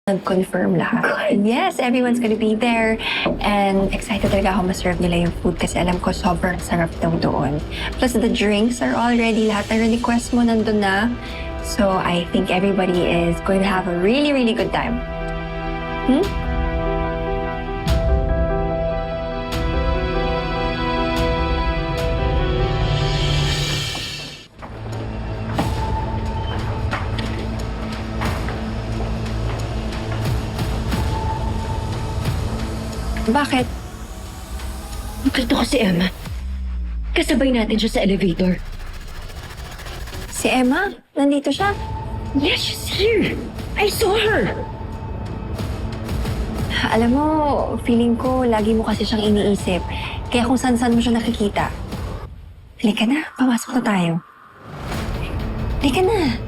Nag-confirm lahat. Yes, everyone's gonna be there. And excited talaga ako ma-serve nila yung food kasi alam ko sobrang sarap daw doon. Plus the drinks are all ready. Lahat ng request mo nandun na. So I think everybody is going to have a really, really good time. Hmm? Bakit? Nakita ko si Emma. Kasabay natin siya sa elevator. Si Emma? Nandito siya? Yes, she's here. I saw her. Alam mo, feeling ko lagi mo kasi siyang iniisip. Kaya kung saan-saan mo siya nakikita. Halika na, pamasok na tayo. Halika na.